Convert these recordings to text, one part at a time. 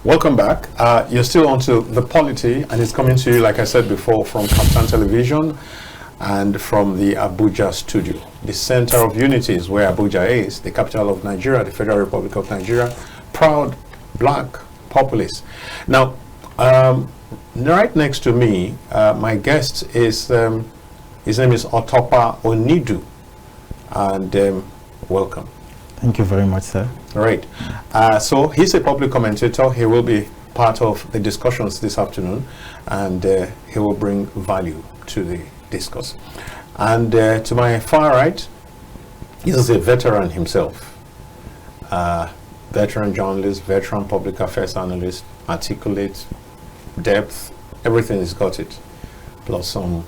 Welcome back. You're still onto The Polity, and it's coming to you, like I said before, from Captain Television and from the Abuja studio. The center of unity is where Abuja is, the capital of Nigeria, the Federal Republic of Nigeria, proud black populace. Now, right next to me, my guest is, his name is Otopa Onidu, and welcome. Thank you very much, sir. All right. So he's a public commentator. He will be part of the discussions this afternoon, and he will bring value to the discourse. And to my far right, he is a veteran himself. Veteran journalist, veteran public affairs analyst, articulate, depth, everything he's got it. Plus some.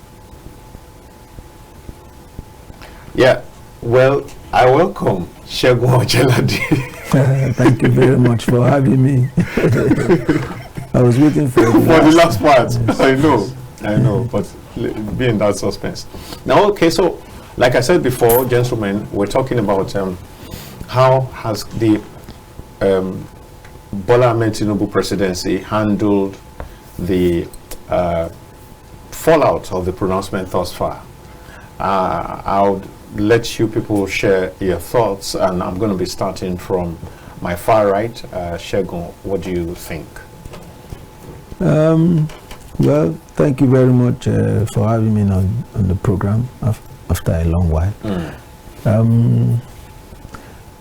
Yeah, well, I welcome Segun Ojelade. Thank you very much for having me. I was waiting for the last part. Yes. I know, but be in that suspense. Now, okay, so like I said before, gentlemen, we're talking about how has the Bola Ahmed Tinubu presidency handled the fallout of the pronouncement thus far. I would let you people share your thoughts, and I'm going to be starting from my far right. Segun, what do you think? Well, thank you very much for having me on the program after a long while.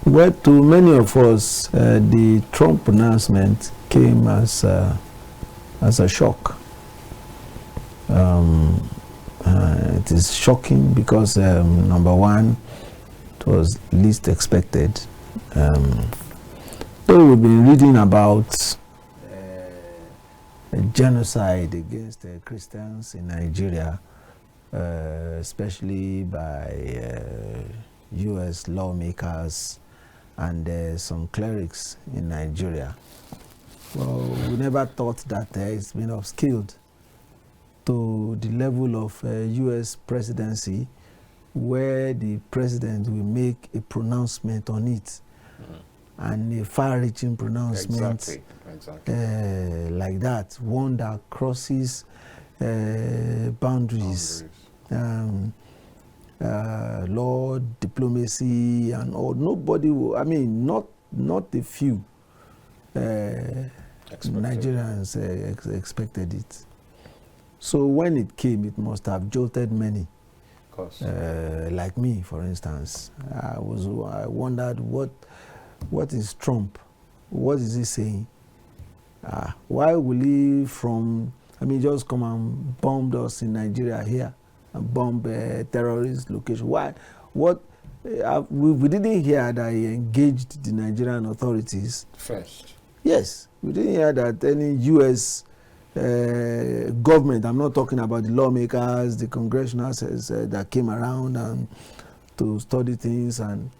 Well, to many of us, the Trump pronouncement came as a shock. It is shocking because, number one, it was least expected. So we've been reading about a genocide against Christians in Nigeria, especially by U.S. lawmakers and some clerics in Nigeria. Well, we never thought that it's been upscaled to the level of U.S. presidency, where the president will make a pronouncement on it, and a far-reaching pronouncement, exactly. Like that, one that crosses boundaries. Law, diplomacy, and all. Nobody will, I mean, not a few Nigerians expected it. So when it came, it must have jolted many. Of course. Like me, for instance. I wondered what is Trump? What is he saying? Why will he just come and bomb us in Nigeria here and bomb terrorist location? Why? What? We didn't hear that he engaged the Nigerian authorities first. Yes, we didn't hear that any U.S. Government, I'm not talking about the lawmakers, the congressionals that came around and to study things, and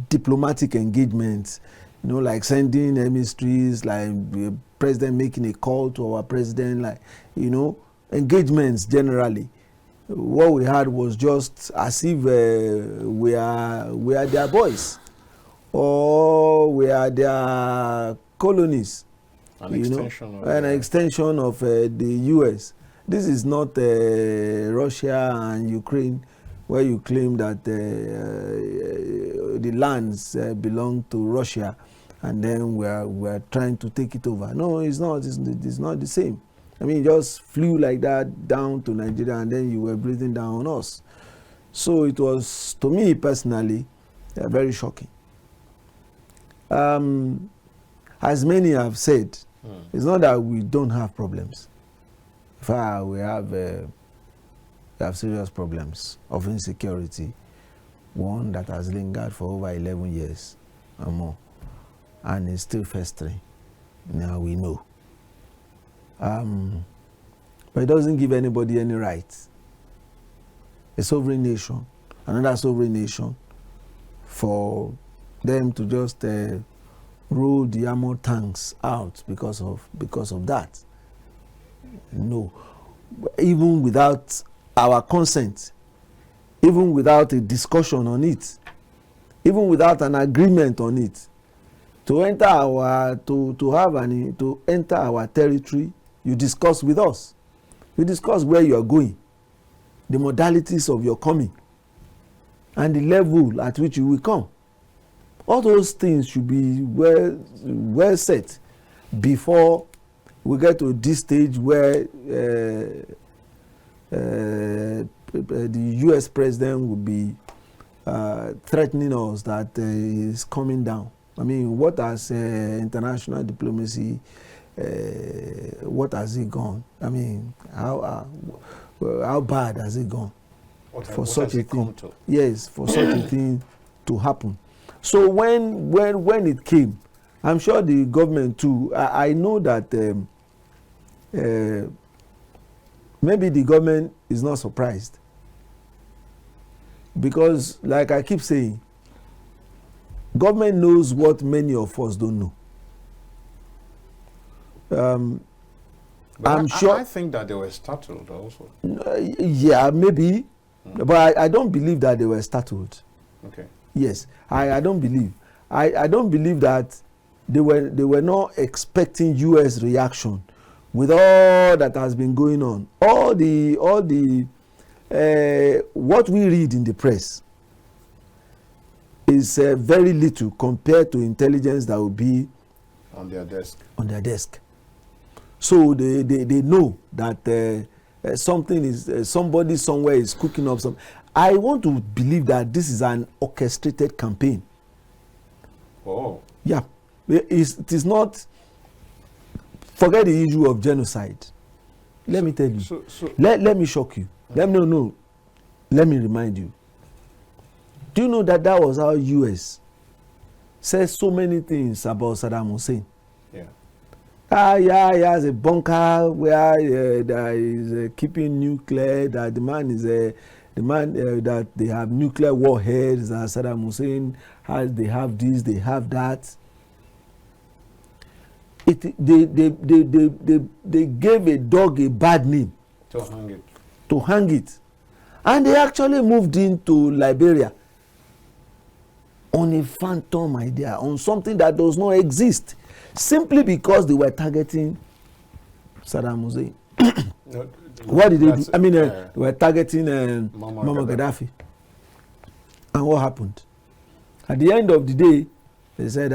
diplomatic engagements, like sending emissaries, like the president making a call to our president, engagements generally. What we had was just as if we are their boys, or we are their colonies. An extension of the U.S. This is not Russia and Ukraine, where you claim that the lands belong to Russia, and then we're trying to take it over. No, it's not. It's not the same. Just flew like that down to Nigeria, and then you were breathing down on us. So it was, to me personally, very shocking. As many have said, it's not that we don't have problems. In fact, we have serious problems of insecurity, one that has lingered for over 11 years or more, and is still festering. Now we know. But it doesn't give anybody any rights. A sovereign nation, another sovereign nation, for them to just roll the armored tanks out because of that. No. Even without our consent, even without a discussion on it, even without an agreement on it, to enter our to enter our territory, you discuss with us. You discuss where you are going, the modalities of your coming, and the level at which you will come. All those things should be well set before we get to this stage where the U.S. president will be threatening us that he is coming down. I mean, what has international diplomacy, what has it gone? I mean, how bad has it gone for such a thing? Yes, for such a thing to happen. So when it came, I'm sure the government too. I know that maybe the government is not surprised, because, like I keep saying, government knows what many of us don't know. I'm sure. I think that they were startled also. Yeah, maybe, but I don't believe that they were startled. Okay. Yes, I don't believe. I don't believe that they were not expecting U.S. reaction with all that has been going on. All the what we read in the press is very little compared to intelligence that will be on their desk. So they know that something is somebody somewhere is cooking up some. I want to believe that this is an orchestrated campaign. Oh. Yeah, it is not. Forget the issue of genocide. Let me tell you. Let me shock you. Let me remind you. Do you know that was how U.S. says so many things about Saddam Hussein? Yeah. He has a bunker where that is keeping nuclear. That the man is that they have nuclear warheads. That Saddam Hussein has. They have this. They have that. They gave a dog a bad name. To hang it. And they actually moved into Liberia on a phantom idea, on something that does not exist, simply because they were targeting Saddam Hussein. What did they do? I mean, they were targeting Muammar Gaddafi. And what happened? At the end of the day, they said,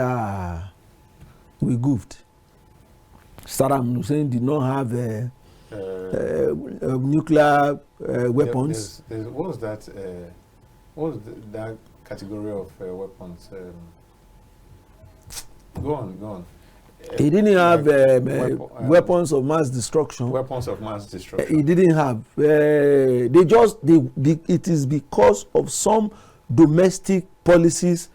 we goofed. Saddam Hussein did not have nuclear weapons. What was that? What was that category of weapons? Go on. He didn't have weapons of mass destruction. Weapons of mass destruction. He didn't have. It is because of some domestic policies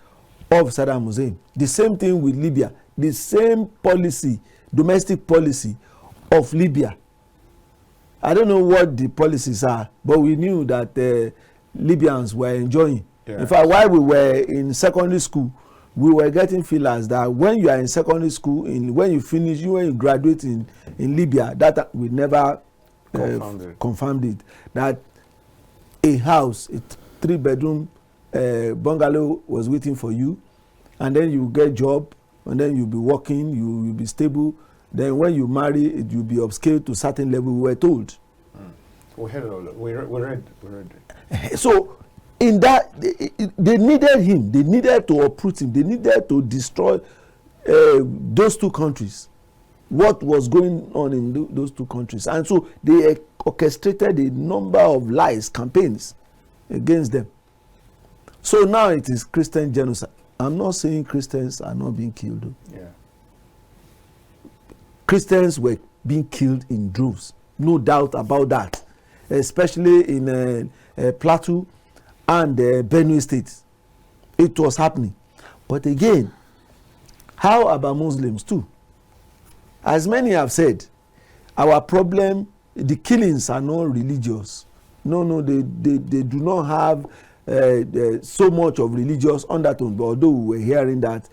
of Saddam Hussein. The same thing with Libya. The same policy, domestic policy of Libya. I don't know what the policies are, but we knew that Libyans were enjoying. Yeah. In fact, while we were in secondary school, we were getting feelers that when you are in secondary school, when you graduate in Libya, that we never confirmed it. That a house, a 3-bedroom bungalow was waiting for you, and then you get job, and then you'll be working, you'll be stable. Then when you marry, you'll be upscaled to a certain level, we were told. We heard all that. We read. So, in that, they needed him. They needed to uproot him. They needed to destroy those two countries. What was going on in those two countries. And so, they orchestrated a number of lies, campaigns against them. So now it is Christian genocide. I'm not saying Christians are not being killed. Yeah. Christians were being killed in droves, no doubt about that, especially in Plateau and Benue State. It was happening. But again, how about Muslims too? As many have said, our problem, the killings are not religious. No, they do not have so much of religious undertone. But although we were hearing that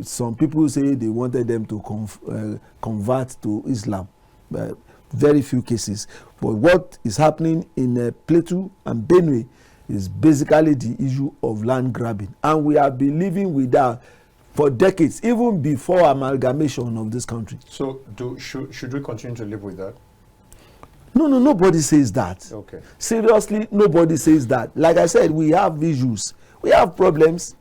some people say they wanted them to convert to Islam. Very few cases. But what is happening in Plateau and Benue is basically the issue of land grabbing, and we have been living with that for decades, even before amalgamation of this country. So should we continue to live with that? No, nobody says that. Okay. Seriously, nobody says that. Like I said, we have issues, we have problems.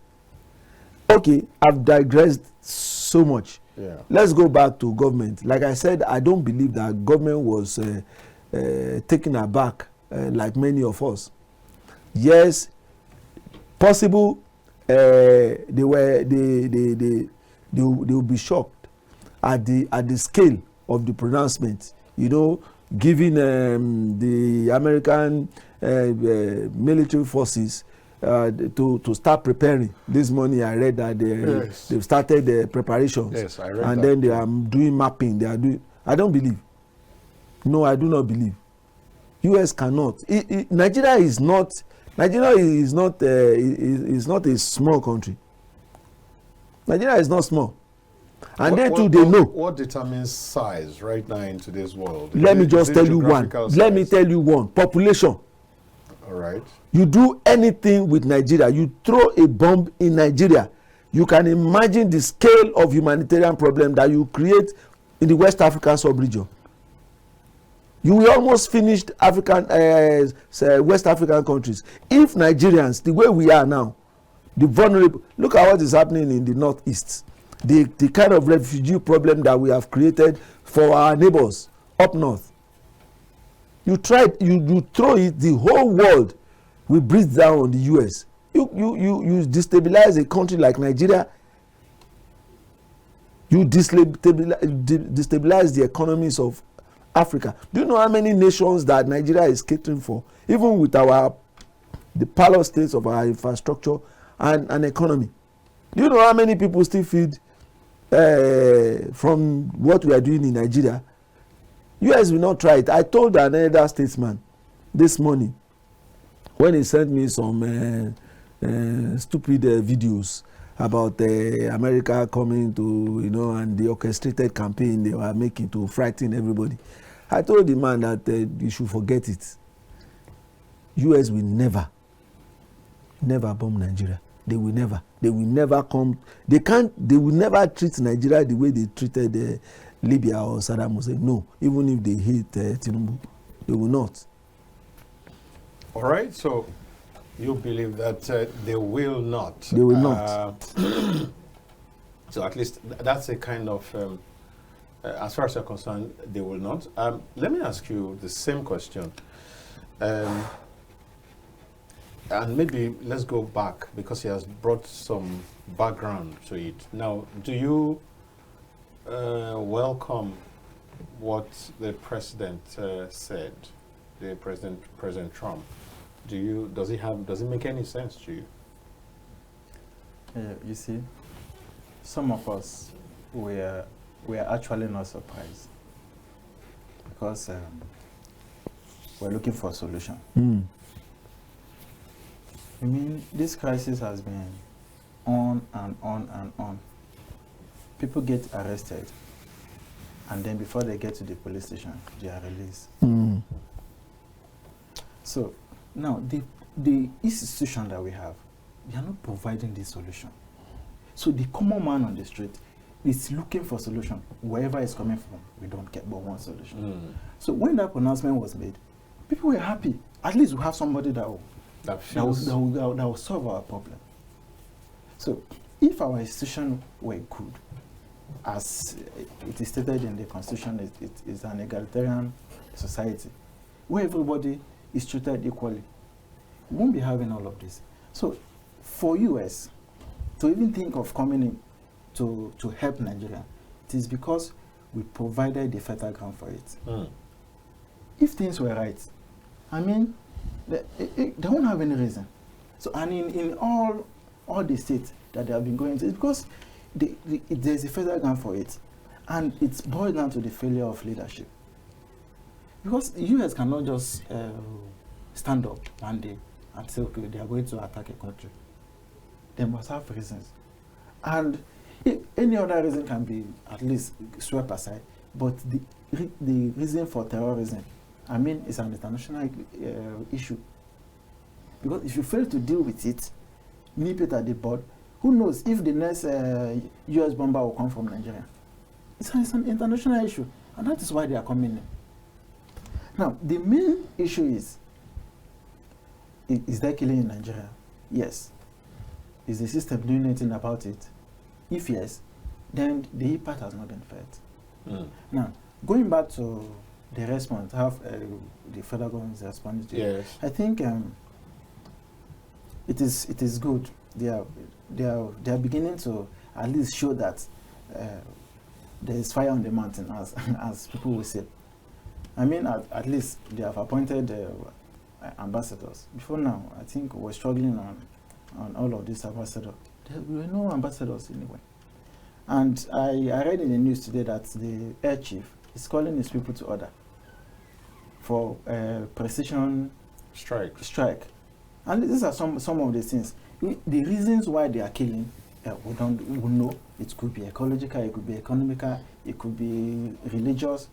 Okay, I've digressed so much. Yeah. Let's go back to government. Like I said, I don't believe that government was taken aback like many of us. Yes, possible. They will be shocked at the scale of the pronouncement. You know, giving the American military forces to start preparing. This morning I read that they've started the preparations. Yes, I read and that. then they are doing mapping. They are doing. I don't believe. No, I do not believe. US cannot. Nigeria is not. Nigeria is not a small country. Nigeria is not small, and they know. What determines size right now in today's world? Let me just tell you one. Let me tell you one. Population. All right. You do anything with Nigeria, you throw a bomb in Nigeria, you can imagine the scale of humanitarian problem that you create in the West African sub-region. You will almost finish West African countries. If Nigerians, the way we are now, the vulnerable, look at what is happening in the northeast, the kind of refugee problem that we have created for our neighbors up north. You throw it, the whole world will breathe down on the US. You destabilize a country like Nigeria. You destabilize the economies of Africa. Do you know how many nations that Nigeria is catering for, even with the parallel states of our infrastructure and economy? Do you know how many people still feed from what we are doing in Nigeria? US will not try it. I told another statesman this morning when he sent me some stupid videos about America coming to, and the orchestrated campaign they were making to frighten everybody. I told the man that you should forget it. US will never bomb Nigeria. They will never come. They will never treat Nigeria the way they treated Libya or Saddam Hussein. No, even if they hate Tinubu, they will not. All right, so you believe that they will not. They will not. So at least that's a kind of, as far as you're concerned, they will not. Let me ask you the same question. And maybe let's go back because he has brought some background to it. Now, do you welcome what the president said, the President Trump? Does it make any sense to you? You see, some of us we are actually not surprised because we're looking for a solution. I mean, this crisis has been on and on and on. People get arrested, and then before they get to the police station, they are released. So now the institution that we have, they are not providing this solution. So the common man on the street is looking for solution. Wherever it's coming from, we don't get but one solution. So when that pronouncement was made, people were happy. At least we have somebody that will solve our problem. So if our institution were good, as it is stated in the Constitution, it is an egalitarian society where everybody is treated equally, we won't be having all of this. So for US to even think of coming in to help Nigeria, it is because we provided the fertile ground for it. If things were right, I mean, they won't have any reason. So, and in all the states that they have been going to, it's because there's a federal ground for it. And it's boiled down to the failure of leadership. Because the US cannot just stand up one day and say, okay, they are going to attack a country. They must have reasons. And any other reason can be at least swept aside. But the reason for terrorism, I mean, it's an international issue. Because if you fail to deal with it, nip it at the bud, who knows if the next US bomber will come from Nigeria. It's an international issue, and that is why they are coming in. Now, the main issue is there killing in Nigeria? Yes. Is the system doing anything about it? If yes, then the impact has not been felt. Now, going back to the response, how the federal government is responding to it, I think it is good. They are beginning to at least show that there is fire on the mountain, as people will say. I mean, at least they have appointed ambassadors. Before now, I think we're struggling on all of these ambassadors. There were no ambassadors anyway. And I read in the news today that the air chief is calling his people to order for precision strike. And these are some of the things. The reasons why they are killing, we know. It could be ecological, it could be economical, it could be religious.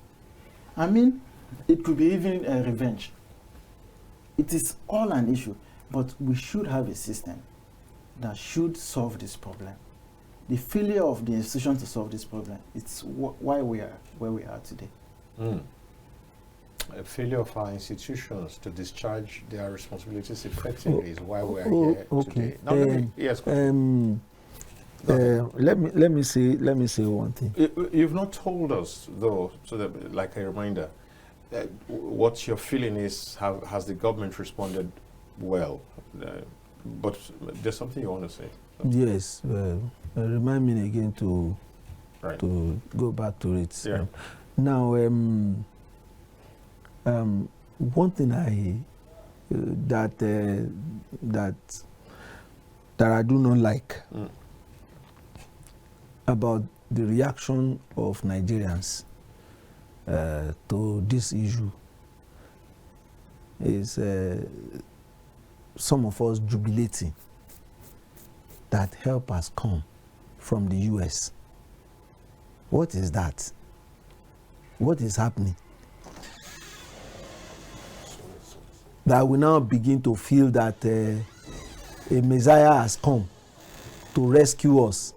I mean, it could be even revenge. It is all an issue, but we should have a system that should solve this problem. The failure of the institution to solve this problem, it's why we are where we are today. A failure of our institutions to discharge their responsibilities effectively is why we are here today. Now, let me say one thing. You've not told us, though, so that, like a reminder, what your feeling is. Has the government responded well? But there's something you want to say. Yes. Remind me again to go back to it. Yeah. Now, one thing that I do not like about the reaction of Nigerians to this issue is some of us jubilating that help has come from the US. What is that? What is happening? That we now begin to feel that a Messiah has come to rescue us.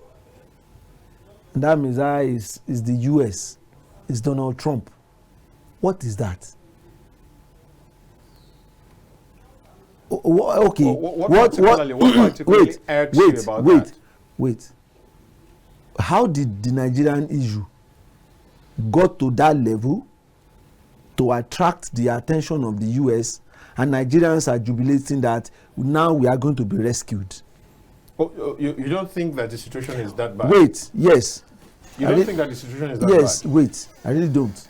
And that Messiah is the US, is Donald Trump. What is that? Okay. What particularly irks you about that? Wait. How did the Nigerian issue got to that level to attract the attention of the US, and Nigerians are jubilating that now we are going to be rescued? You don't think that the situation is that bad? Wait, yes. You don't think that the situation is that bad? Yes, wait. I really don't.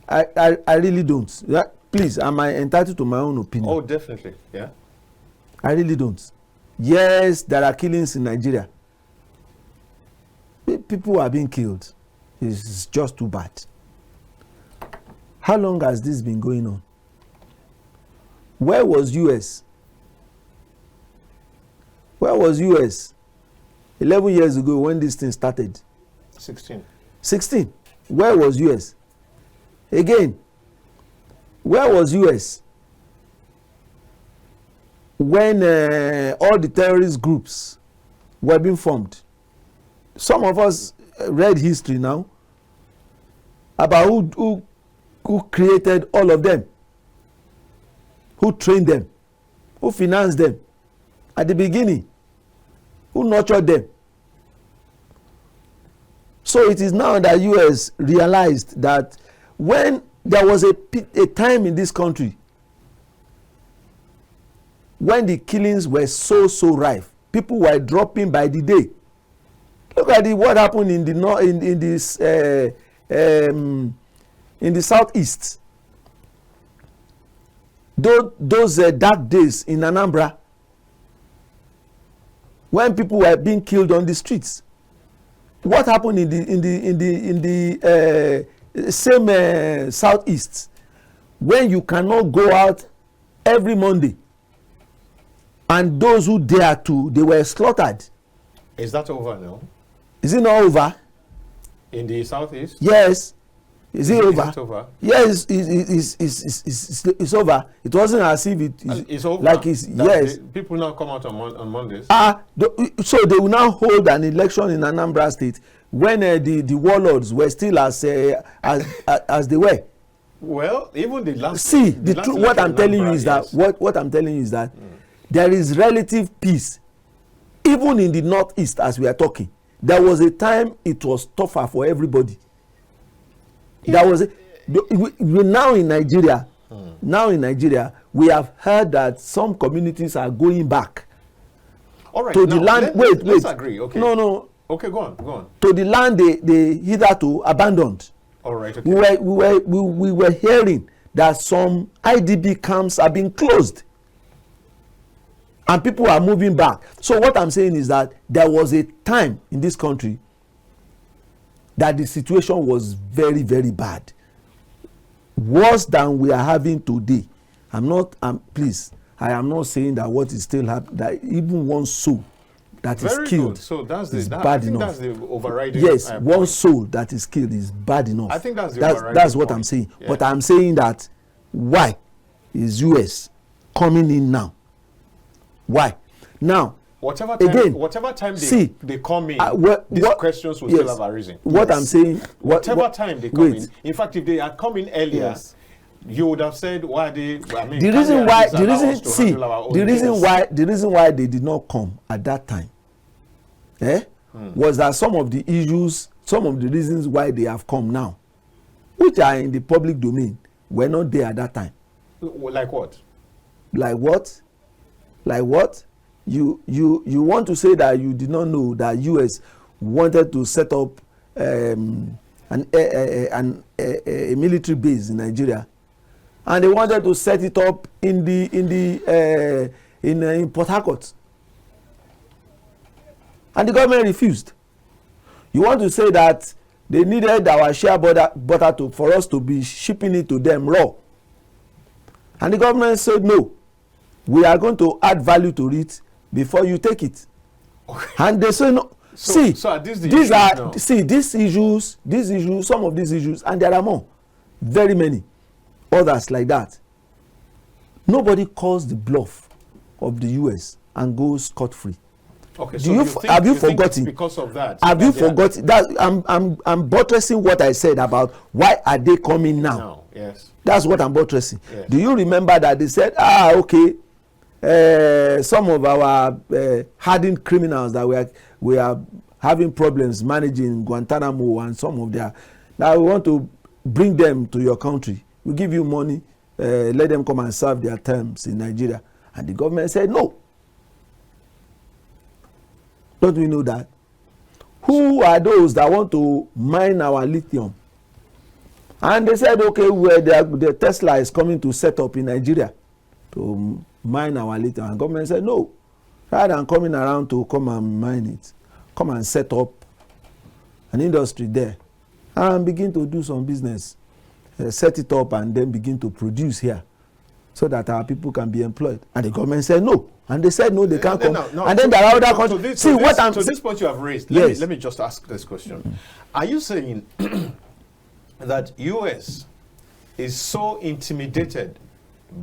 I really don't. Please, am I entitled to my own opinion? Oh, definitely, yeah. I really don't. Yes, there are killings in Nigeria. People are being killed. It's just too bad. How long has this been going on? Where was US? Where was US 11 years ago when this thing started? 16. Where was US? Again, where was US when all the terrorist groups were being formed? Some of us read history now about who created all of them, who trained them, who financed them at the beginning, who nurtured them. So it is now that US realized that when there was a time in this country when the killings were so rife, people were dropping by the day. Look at what happened in the southeast. Those dark days in Anambra, when people were being killed on the streets. What happened in the same southeast, when you cannot go out every Monday, and those who dare to, they were slaughtered? Is that over now? Is it not over? In the southeast? Yes. Is it over? Is it over? Yes, it's over. It wasn't as if it's over. Like it's yes. People now come out on Mondays. So they will now hold an election in Anambra State when the warlords were still as they were. Well, even the last. See, what I'm telling you is that what I'm telling you is that there is relative peace, even in the northeast as we are talking. There was a time it was tougher for everybody. There was now in Nigeria. Now in Nigeria, we have heard that some communities are going back. All right. To the land. Let's agree. Okay. No. Okay, go on. To the land they hitherto abandoned. All right. Okay. We were hearing that some IDB camps are being closed, and people are moving back. So what I'm saying is that there was a time in this country that the situation was very, very bad, worse than we are having today. I am not saying that what is still happening, that even one soul that is killed is bad enough. That's the overriding. Yes, one soul that is killed is bad enough. I think that's the overriding that's what point. I'm saying. Yeah. But I'm saying that why is US coming in now? Why? Now, whatever time they come in, these questions will still have arisen. What I'm saying, whatever time they come in. In fact, if they had come in earlier, you would have said, why they? I mean, the reason why they did not come at that time, was that some of the issues, some of the reasons why they have come now, which are in the public domain, were not there at that time. Like what? Like what? Like what? You want to say that you did not know that US wanted to set up a military base in Nigeria, and they wanted to set it up in Port Harcourt, and the government refused. You want to say that they needed our share butter for us to be shipping it to them raw, and the government said no, we are going to add value to it before you take it. Okay. And they say no. These issues, some of these issues, and there are more, very many others like that. Nobody calls the bluff of the US and goes scot-free. Okay, have you forgotten? Because of that. Have you forgotten that I'm buttressing what I said about why are they coming now? No, yes. That's what I'm buttressing. Yes. Do you remember that they said, okay, some of our hardened criminals that we are having problems managing Guantanamo and some of their, now we want to bring them to your country. We give you money, let them come and serve their terms in Nigeria. And the government said no. Don't we know that? Who are those that want to mine our lithium? And they said, okay, the Tesla is coming to set up in Nigeria to mine our lithium. And government said no. Rather than coming around to come and mine it, come and set up an industry there and begin to do some business, set it up and then begin to produce here so that our people can be employed. And the government said no. And they said no, they can't come. And then there are other countries. To this point you have raised, let me just ask this question. Are you saying that US is so intimidated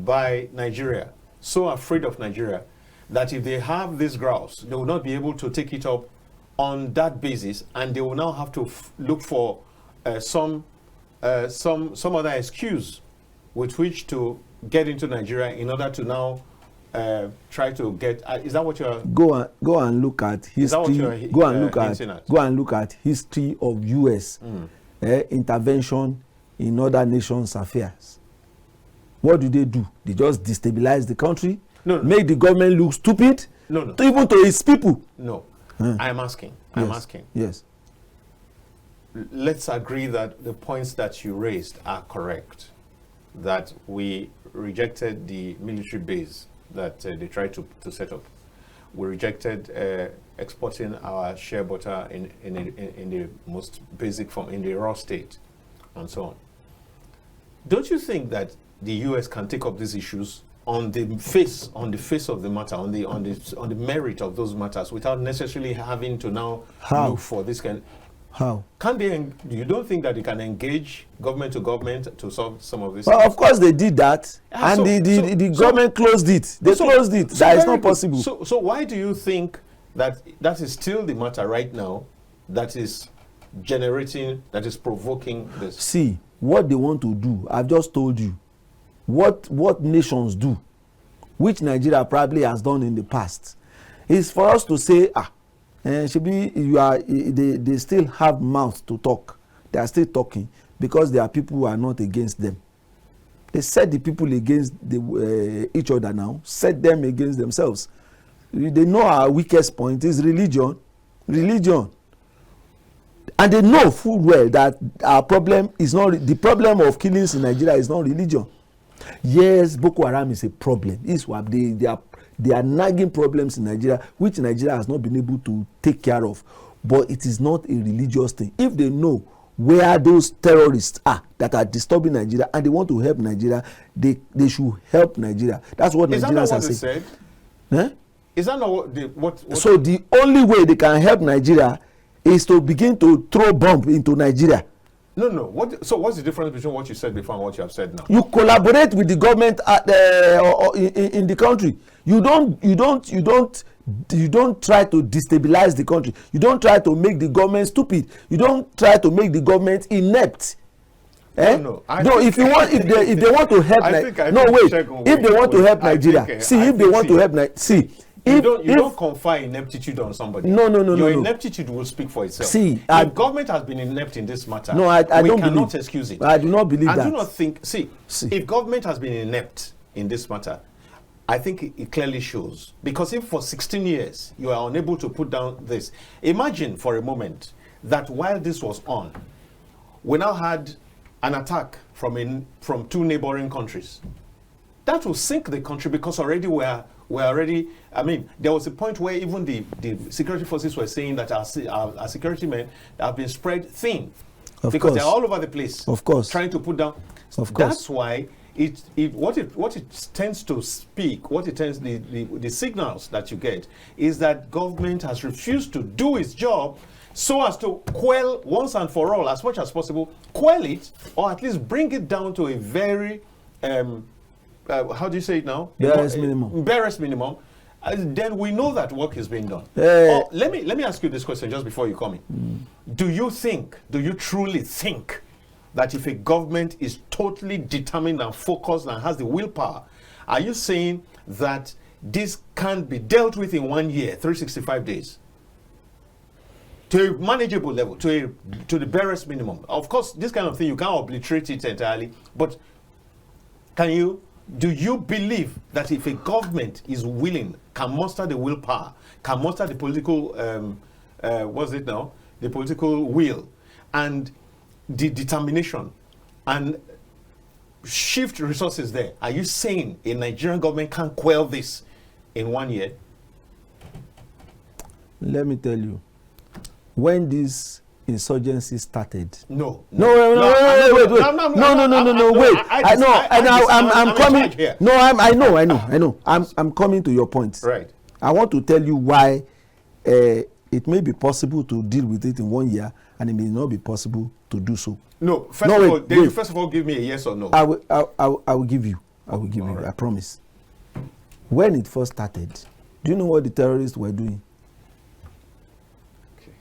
by Nigeria, so afraid of Nigeria, that if they have this grouse, they will not be able to take it up on that basis, and they will now have to look for some other excuse with which to get into Nigeria in order to now try to get? Is that what you are? Go and look at history. Go and look at history of U.S. Intervention in other nations' affairs. What do? They just destabilize the country, make the government look stupid, even to its people. No, I'm asking. Yes. Let's agree that the points that you raised are correct. That we rejected the military base that they tried to set up. We rejected exporting our share butter in the most basic form, in the raw state, and so on. Don't you think that the U.S. can take up these issues on the face of the matter, on the merit of those matters, without necessarily having to now look for this kind? How? Can they? You don't think that they can engage government to government to solve some of this? Well, of course they did that, and the government closed it. They closed it. That is not possible. So why do you think that is still the matter right now that is generating, that is provoking this? See, what they want to do, I've just told you. What nations do, which Nigeria probably has done in the past, is for us to say, they still have mouth to talk. They are still talking because there are people who are not against them. They set the people against each other now, set them against themselves. They know our weakest point is religion. And they know full well that our problem is not, the problem of killings in Nigeria is not religion. Yes, Boko Haram is a problem. They are nagging problems in Nigeria, which Nigeria has not been able to take care of. But it is not a religious thing. If they know where those terrorists are that are disturbing Nigeria and they want to help Nigeria, they should help Nigeria. That's what Nigerians are saying. Is that not what? So the only way they can help Nigeria is to begin to throw bomb into Nigeria. No. So what's the difference between what you said before and what you have said now? You collaborate with the government in the country. You don't try to destabilize the country. You don't try to make the government stupid. You don't try to make the government inept. No. If they want to help Nigeria, if they want to help Nigeria, you don't confer ineptitude on somebody. No. Your ineptitude will speak for itself. See, if government has been inept in this matter, we cannot excuse it. I do not believe that. I do not think. See, if government has been inept in this matter, I think it clearly shows. Because if for 16 years you are unable to put down this, imagine for a moment that while this was on, we now had an attack from two neighboring countries. That will sink the country because already we're already, there was a point where even the security forces were saying that our security men have been spread thin. Because they're all over the place. Of course. Trying to put down. Of course. That's why what it tends to speak, the signals that you get is that government has refused to do its job so as to quell once and for all, as much as possible, quell it, or at least bring it down to a very how do you say it now? Barest minimum. Barest minimum. Then we know that work is being done. Let me ask you this question just before you come in. Do you truly think that if a government is totally determined and focused and has the willpower, are you saying that this can be dealt with in 1 year, 365 days? To a manageable level, to the barest minimum. Of course, this kind of thing, you can't obliterate it entirely, but do you believe that if a government is willing, can muster the willpower, can muster the political, the political will, and the determination, and shift resources there, are you saying a Nigerian government can quell this in 1 year? Let me tell you, when this insurgency started. Wait. I'm coming. No, I know. I'm coming to your point. Right. I want to tell you why it may be possible to deal with it in 1 year, and it may not be possible to do so. No. First of all, give me a yes or no. I will give you. Right. I promise. When it first started, do you know what the terrorists were doing? Okay.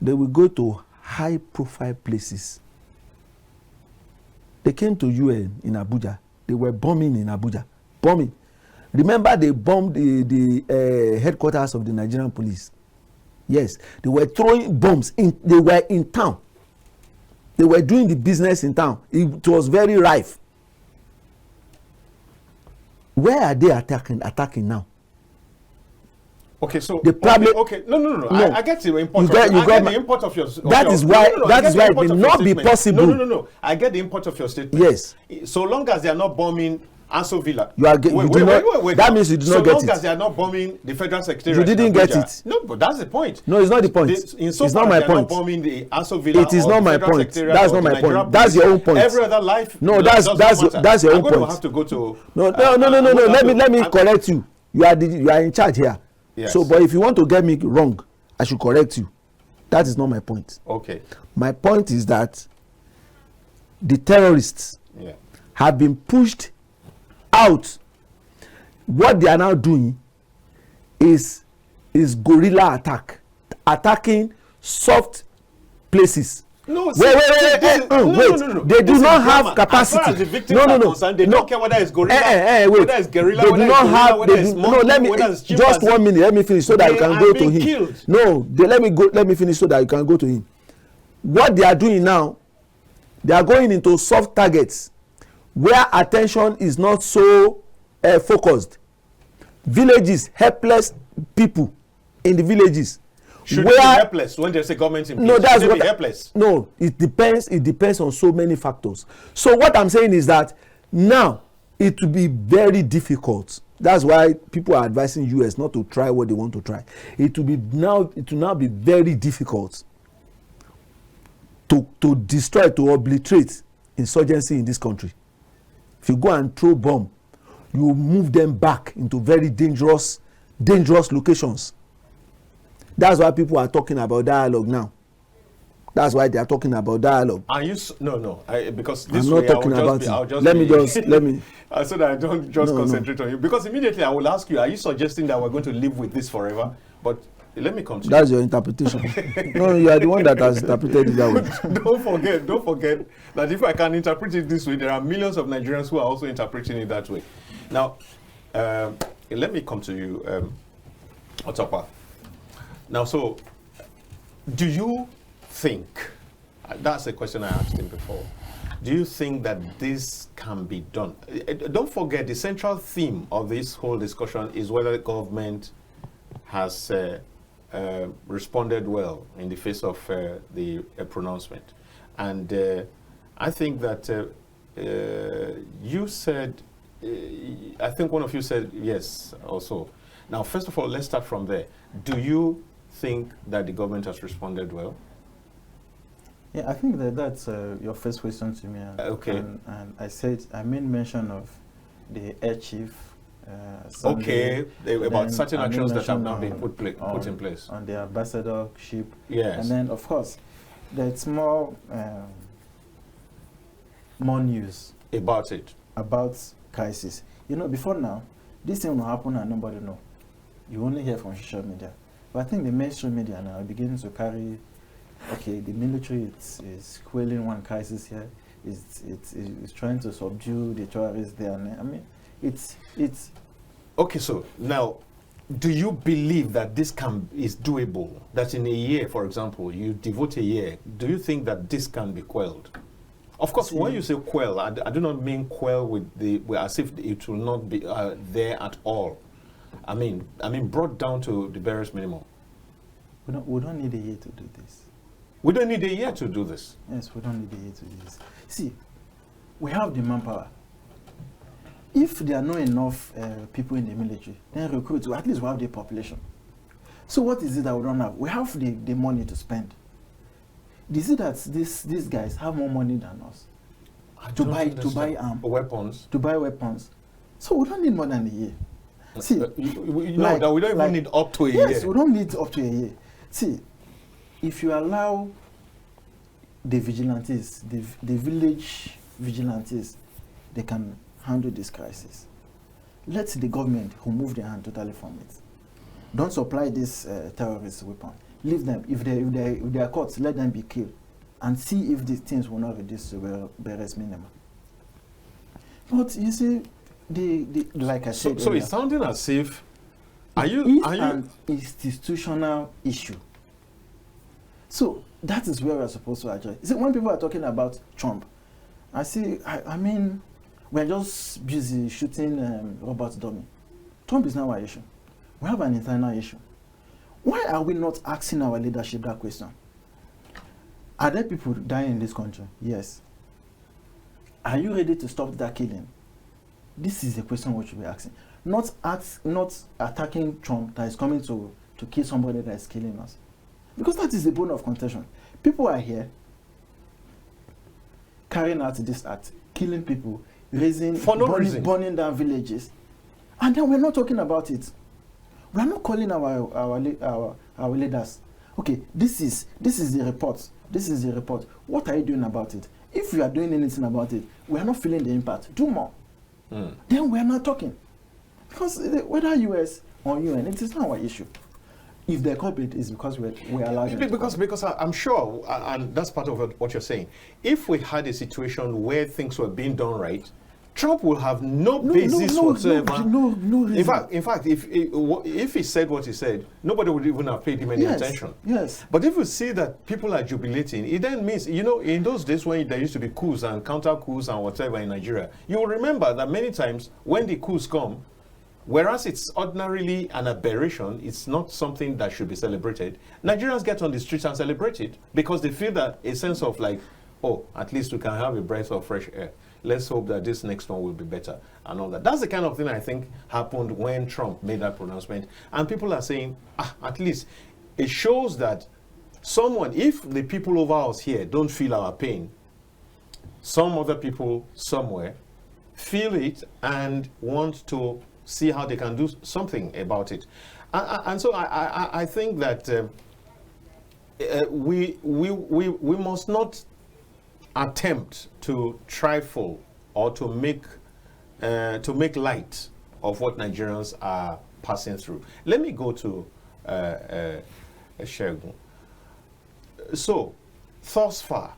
They will go to high-profile places. They came to UN in Abuja. They were bombing in Abuja. Bombing. Remember, they bombed the headquarters of the Nigerian police. Yes, they were throwing bombs. They were in town. They were doing the business in town. It was very rife. Where are they attacking now? Okay, so the problem. Okay. No. I get the import. The import of your. That is why it will not be possible. No. I get the import of your statement. Yes. So long as they are not bombing Aso Villa. Wait. That means you do not get it. So long as they are not bombing the Federal Secretariat. You didn't get it. No, but that's the point. No, it's not the point. It's not my point. Bombing the Aso Villa. It is not my point. That's not my point. That's your own point. Every other life. No, that's your own point. I'm going to have to go to. No. Let me correct you. You are in charge here. Yes. So, but if you want to get me wrong, I should correct you. That is not my point. Okay. My point is that the terrorists have been pushed out. What they are now doing is guerrilla attack, attacking soft places. No, wait. They do not have capacity. As far as the victims are concerned, they don't care whether it's gorilla, whether it's guerrilla, whether it's gorilla, whether it's monkey, whether it's chimpanzee. Just 1 minute. Let me finish so that you can go to him. Killed. No, let me finish so that you can go to him. What they are doing now, they are going into soft targets where attention is not so focused. Villages, helpless people in the villages. Should they be helpless when there's a government in place? No, that's what. Helpless? No, it depends. It depends on so many factors. So what I'm saying is that now it will be very difficult. That's why people are advising US not to try what they want to try. It will now be very difficult to destroy, to obliterate insurgency in this country. If you go and throw bomb, you move them back into very dangerous locations. That's why people are talking about dialogue now. That's why they are talking about dialogue. Are you no? Because this I'm not way talking about it. Let me. So that I don't just concentrate on you. Because immediately I will ask you: are you suggesting that we're going to live with this forever? But let me continue. That's your interpretation. No, you are the one that has interpreted it that way. Don't forget that if I can interpret it this way, there are millions of Nigerians who are also interpreting it that way. Now, let me come to you, Otopa. Now, so, do you think, that's a question I asked him before, do you think that this can be done? Don't forget, the central theme of this whole discussion is whether the government has responded well in the face of the pronouncement. And I think that you said, I think one of you said yes also. Now, first of all, let's start from there. Do you think that the government has responded well? Yeah, I think that's your first question to me. Okay. And I made mention of the air chief. Okay, about certain actions that have now been put in place. On the ambassadorship. Yes. And then, of course, there's more news. About it. About crisis. You know, before now, this thing will happen and nobody know. You only hear from social media. But I think the mainstream media now begins to carry, okay, the military is quelling one crisis here, it's trying to subdue the terrorists there. And I mean, it's. Okay, so now, do you believe that this is doable? That in a year, for example, you devote a year, do you think that this can be quelled? Of course, when you say quell, I do not mean quell as if it will not be there at all. I mean brought down to the barest minimum. We don't need a year to do this. We don't need a year to do this. Yes, we don't need a year to do this. See, we have the manpower. If there are not enough people in the military, then recruit. At least we have the population. So what is it that we don't have? We have the money to spend. Is it that these guys have more money than us to buy weapons? To buy weapons. So we don't need more than a year. See, we don't even need up to a year. Yes, we don't need up to a year. See, if you allow the vigilantes, the village vigilantes, they can handle this crisis. Let the government remove their hand totally from it. Don't supply this terrorist weapon. Leave them. If they are caught, let them be killed, and see if these things will not reduce to barest minimum. But you see, like I said, so it's sounding as if are you an institutional issue. So that is where we're supposed to address. See, when people are talking about Trump, I mean, we're just busy shooting Robert Dummy. Trump is not our issue. We have an internal issue. Why are we not asking our leadership that question? Are there people dying in this country? Yes. Are you ready to stop that killing? This is the question we should be asking. Not attacking Trump that is coming to kill somebody that is killing us. Because that is the bone of contention. People are here carrying out this act, killing people, burning down villages, and then we're not talking about it. We are not calling our leaders. okay, this is the report. This is the report. What are you doing about it? If you are doing anything about it, we are not feeling the impact. Do more. Then we are not talking. Because whether US or UN, it is not our issue. If the culprit is because we allowed them because I'm sure, and that's part of what you're saying, if we had a situation where things were being done right, Trump will have no basis whatsoever. No reason. In fact, if he said what he said, nobody would even have paid him any attention. Yes. But if you see that people are jubilating, it then means, in those days when there used to be coups and counter coups and whatever in Nigeria, you will remember that many times when the coups come, whereas it's ordinarily an aberration, it's not something that should be celebrated, Nigerians get on the streets and celebrate it because they feel that a sense of like, oh, at least we can have a breath of fresh air. Let's hope that this next one will be better and all that. That's the kind of thing I think happened when Trump made that pronouncement. And people are saying, at least it shows that if the people over us here don't feel our pain, some other people somewhere feel it and want to see how they can do something about it. And so I think that we must not attempt to trifle or to make light of what Nigerians are passing through. Let me go to Shegun. So, thus far,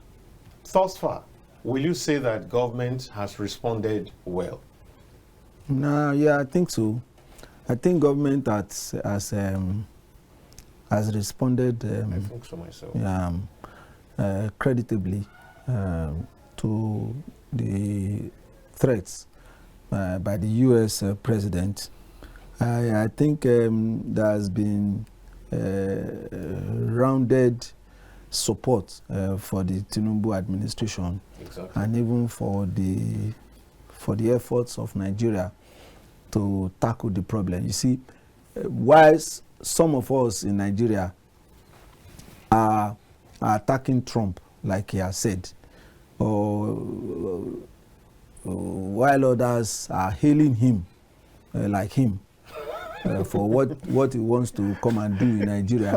will you say that government has responded well? No, yeah, I think so. I think government has responded. I think so myself. Creditably to the threats by the U.S. President. I think there has been rounded support for the Tinubu administration, exactly, and even for the efforts of Nigeria to tackle the problem. You see, whilst some of us in Nigeria are attacking Trump, like he has said, or while others are hailing him like him for what he wants to come and do in Nigeria.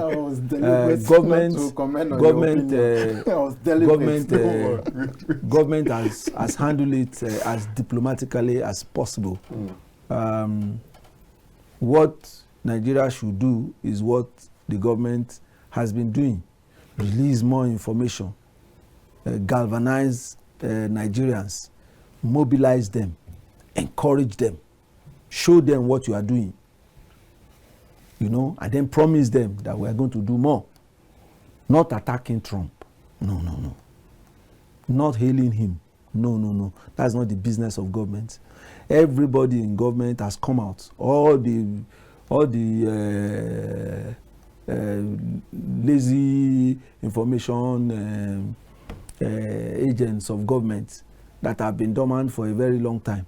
Government has handled it as diplomatically as possible. What Nigeria should do is what the government has been doing: release more information, galvanize Nigerians, mobilize them, encourage them, show them what you are doing, and then promise them that we are going to do more. Not attacking Trump. No. Not hailing him. No. That's not the business of government. Everybody in government has come out. All the lazy information agents of government that have been dormant for a very long time.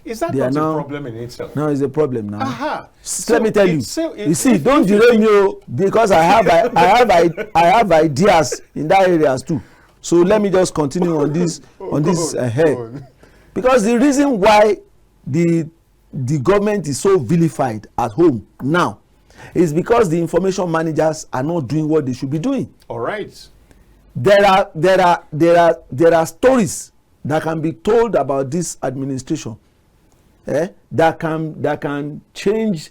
Is that not a problem in itself? No, it's a problem now. Aha. Let me tell you. You see, don't derail me, because I have ideas in that areas too. So let me just continue on this head. Because the reason why the government is so vilified at home now is because the information managers are not doing what they should be doing. All right. There are stories that can be told about this administration that can change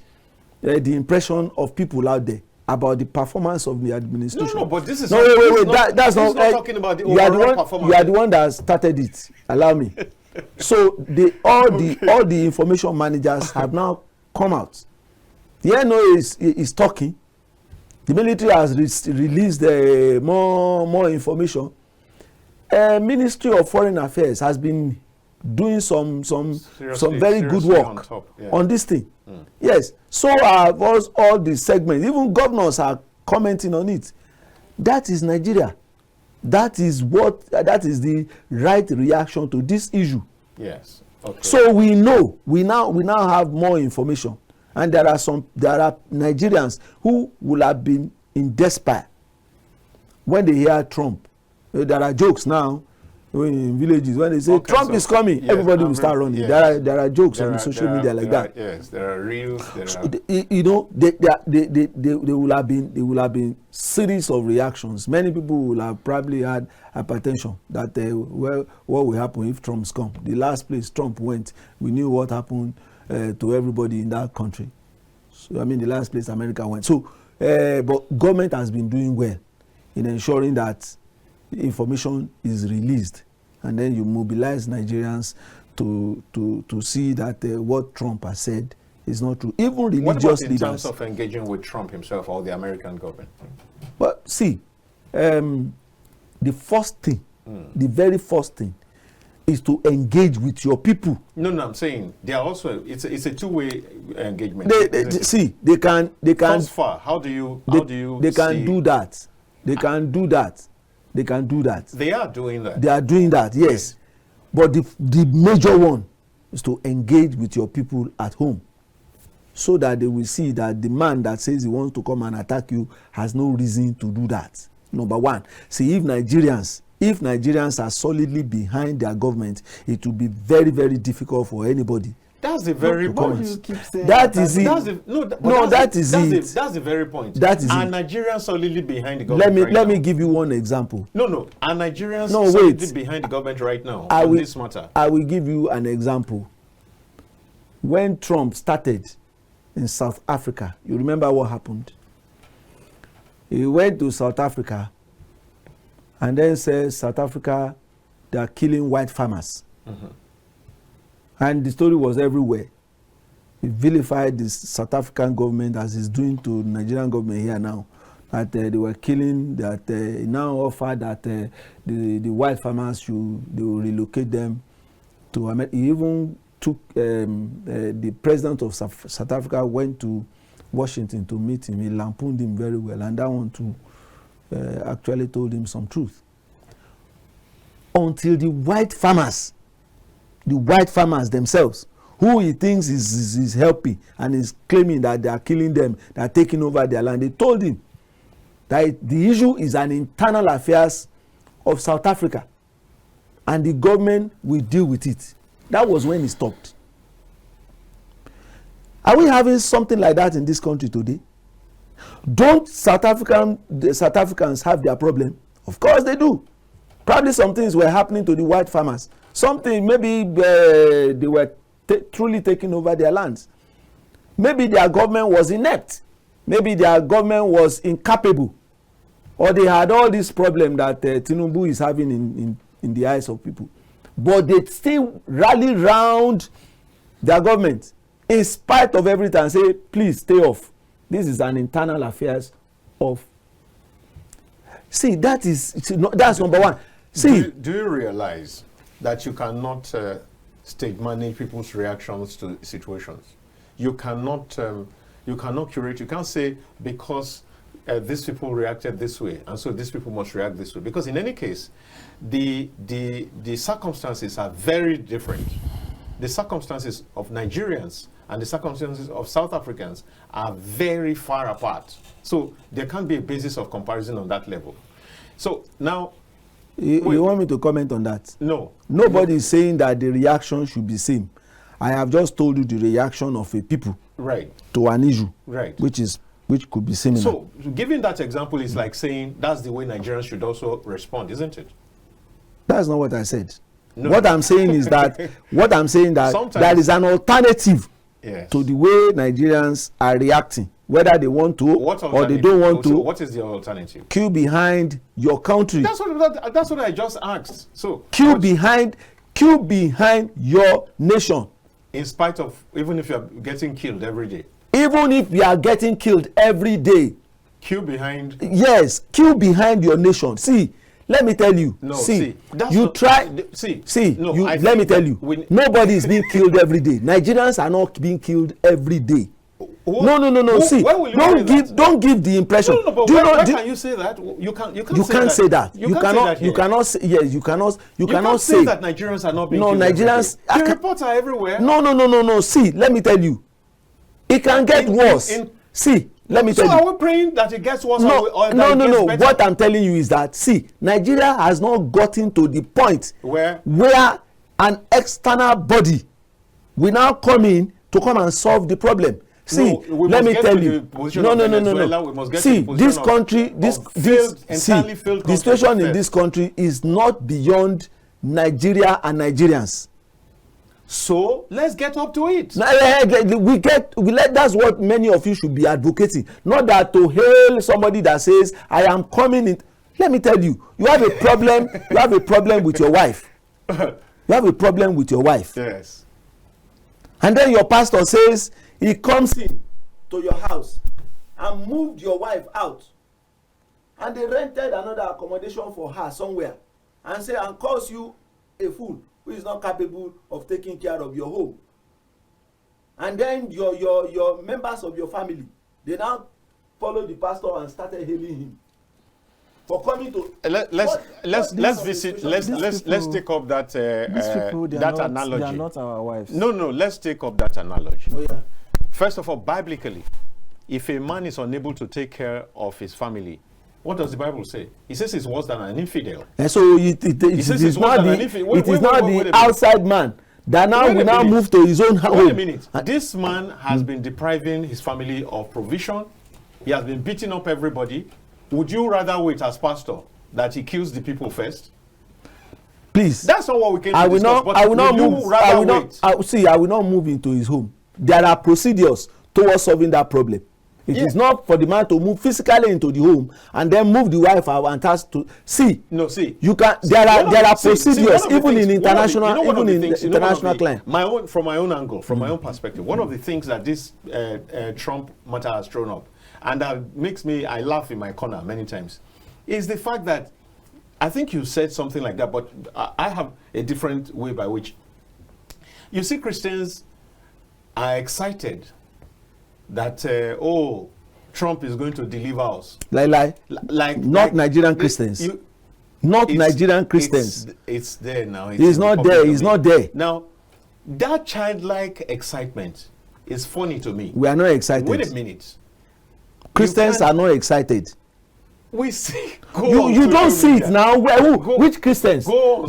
the impression of people out there about the performance of the administration. No, but this is wait. That's not talking about the overall performance. You are the one that started it. Allow me. So all the information managers have now come out. The NO is talking. The military has released more information. Ministry of Foreign Affairs has been doing some very good work on this thing. Yes. So all the segments, even governors are commenting on it. That is Nigeria. That is the right reaction to this issue. Yes. Okay. So we now have more information, and there are Nigerians who will have been in despair when they hear Trump. There are jokes now. in villages, when they say Trump is coming, everybody will start running. Yes. There are jokes on social media like that. Yes, there are reels. You know, they will have been series of reactions. Many people will have probably had hypertension. That what will happen if Trump's come? The last place Trump went, we knew what happened to everybody in that country. So I mean, the last place America went. So, but government has been doing well in ensuring that information is released, and then you mobilize Nigerians to see that what Trump has said is not true. Even religious what about in leaders. terms of engaging with Trump himself or the American government? But see, the first thing, the very first thing, is to engage with your people. No, I'm saying they are also. It's a two-way engagement. They can. Thus far, how do you? They can do that. They can do that. They can do that. They are doing that. They are doing that, yes. But the major one is to engage with your people at home, so that they will see that the man that says he wants to come and attack you has no reason to do that. Number one. See, if Nigerians are solidly behind their government, it will be very, very difficult for anybody. That's the very point. That is it. That is it. That's the very point. That is it. Are Nigerians solidly behind the government? Let me give you one example. No. Are Nigerians solidly behind the government right now on this matter? I will give you an example. When Trump started in South Africa, you remember what happened? He went to South Africa and then said, South Africa, they are killing white farmers. Mm-hmm. And the story was everywhere. He vilified the South African government as he's doing to the Nigerian government here now. That they were killing, that he now offered that the white farmers they will relocate them to America. He even took, the president of South Africa went to Washington to meet him. He lampooned him very well, and that one too actually told him some truth. Until the white farmers themselves, who he thinks is helping and is claiming that they are killing them, they are taking over their land, they told him that the issue is an internal affairs of South Africa and the government will deal with it. That was when he stopped. Are we having something like that in this country today? Don't the South Africans have their problem? Of course they do. Probably some things were happening to the white farmers. Something, maybe they were truly taking over their lands. Maybe their government was inept. Maybe their government was incapable. Or they had all this problem that Tinubu is having in the eyes of people. But they still rally round their government in spite of everything and say, please stay off. This is an internal affairs of. See, that's number one. See, do you realize that you cannot stage manage people's reactions to situations? You cannot curate. You can't say because these people reacted this way, and so these people must react this way. Because in any case, the circumstances are very different. The circumstances of Nigerians and the circumstances of South Africans are very far apart. So there can't be a basis of comparison on that level. So now, you want me to comment on that? No. Nobody is saying that the reaction should be same. I have just told you the reaction of a people to an issue, which could be similar. So giving that example is like saying that's the way Nigerians should also respond, isn't it? That's not what I said. No. What I'm saying is that sometimes there is an alternative to the way Nigerians are reacting, whether they want to or they don't want to. What is the alternative? Queue behind your country. That's what I just asked. So queue behind your nation. In spite of, even if you are getting killed every day. Even if you are getting killed every day. Queue behind. Yes, queue behind your nation. See, let me tell you. No, let me tell you. Nobody is being killed every day. Nigerians are not being killed every day. No. See, don't give the impression. No, but why can you say that? You can't say that. You cannot say. Yes, you cannot say that Nigerians are not being killed. No, Nigerians. The reports are everywhere. No. See, let me tell you. It can get worse. See, let me tell you. So are we praying that it gets worse? No, or no, that no, it gets no. better? What I'm telling you is that, see, Nigeria has not gotten to the point where an external body will now come in to come and solve the problem. See, let me tell you. No. See, this country, the situation in this country is not beyond Nigeria and Nigerians. So let's get up to it. That's what many of you should be advocating. Not that to hail somebody that says, I am coming in. Let me tell you, you have a problem. You have a problem with your wife. You have a problem with your wife. Yes. And then your pastor says he comes in to your house and moved your wife out. And they rented another accommodation for her somewhere and say and calls you a fool who is not capable of taking care of your home. And then your members of your family, they now follow the pastor and started hailing him for coming to. Let's visit. Let's take up that that analogy. They are not our wives. No, let's take up that analogy. Oh, yeah. First of all, biblically, if a man is unable to take care of his family, what does the Bible say? It says it's worse than an infidel. And so it is not the outside man that now will now move to his own home. Wait a minute. This man has been depriving his family of provision. He has been beating up everybody. Would you rather wait as pastor that he kills the people first? Please. That's not what we came to discuss. I will not move into his home. There are procedures towards solving that problem. It is not for the man to move physically into the home and then move the wife out and task to see. No, see. You can. There are procedures even in international claim. From my own angle, from my own perspective, one of the things that this Trump matter has thrown up, and that makes me I laugh in my corner many times, is the fact that I think you said something like that, but I have a different way by which you see Christians are excited that Trump is going to deliver us. Like Nigerian Christians. Nigerian Christians. It's there now. He's not there. He's not there. Now, that childlike excitement is funny to me. We are not excited. Wait a minute. Christians are not excited. We see. You don't see it now. Which Christians? Do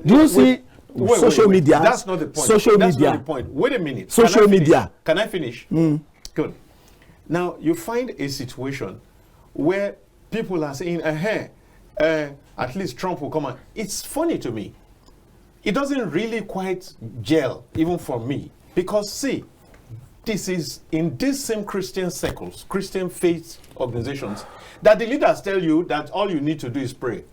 you see? Social media. That's not the point. That's not the point. Wait a minute. Social media. Can I finish? Good. Now you find a situation where people are saying, at least Trump will come on. It's funny to me. It doesn't really quite gel, even for me, because see, this is in these same Christian circles, Christian faith organizations, that the leaders tell you that all you need to do is pray.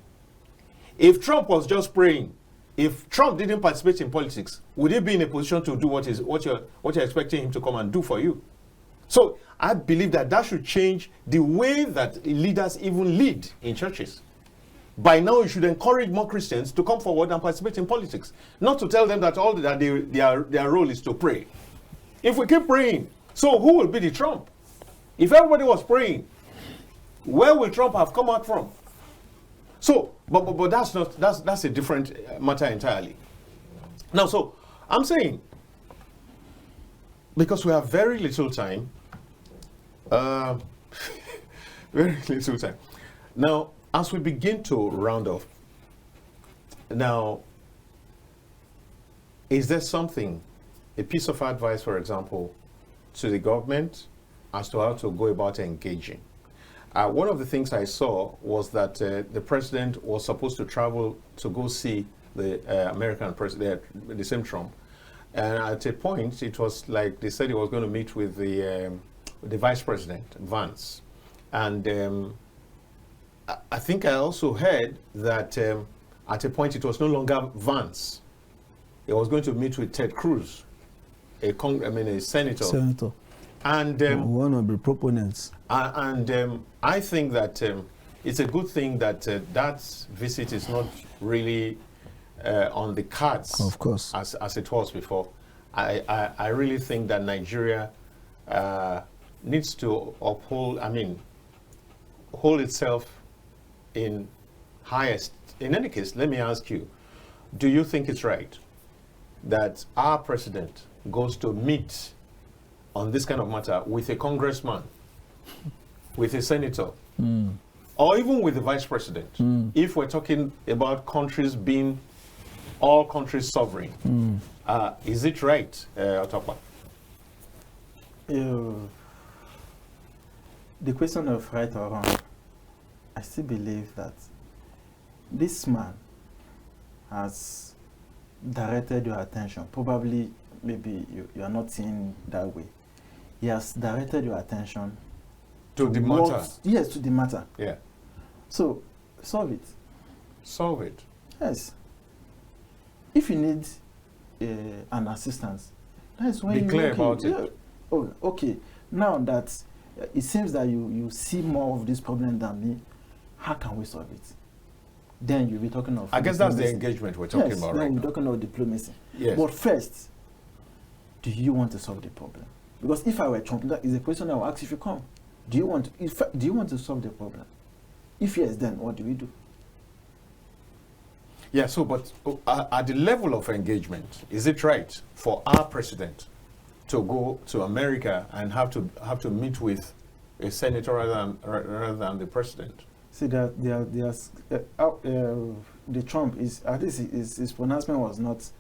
If Trump was just praying, if Trump didn't participate in politics, would he be in a position to do what you're expecting him to come and do for you? So I believe that should change the way that leaders even lead in churches. By now, you should encourage more Christians to come forward and participate in politics, not to tell them that their role is to pray. If we keep praying, so who will be the Trump? If everybody was praying, where will Trump have come out from? So, but that's a different matter entirely. Now, so I'm saying, because we have very little time, very little time. Now, as we begin to round off, now, is there something, a piece of advice, for example, to the government as to how to go about engaging? One of the things I saw was that the president was supposed to travel to go see the American president, the same Trump. And at a point, it was like they said he was going to meet with the vice president, Vance. And I think I also heard that at a point it was no longer Vance. He was going to meet with Ted Cruz, a senator. And one of the proponents. And I think that it's a good thing that that visit is not really on the cards, of course, as it was before. I really think that Nigeria needs to hold itself in highest. In any case, let me ask you, do you think it's right that our president goes to meet on this kind of matter with a congressman with a senator, or even with the vice president, if we're talking about countries being all countries sovereign, is it right, Otokwa? The question of right or wrong, I still believe that this man has directed your attention. Probably, maybe you are not seeing that way. He has directed your attention to the matter. Yes, to the matter. Yeah. So, solve it. Solve it. Yes. If you need an assistance, that's when be clear about it. Yeah. Oh, okay. Now that it seems that you see more of this problem than me, how can we solve it? Then you'll be talking of. I guess that's the engagement we're talking about, right? Then We're talking about diplomacy. Yes. But first, do you want to solve the problem? Because if I were Trump, that is a question I will ask if you come. Do you want to solve the problem? If yes, then what do we do? Yeah, so but at the level of engagement, is it right for our president to go to America and have to meet with a senator rather than the president? See that the Trump is, at least his pronouncement was not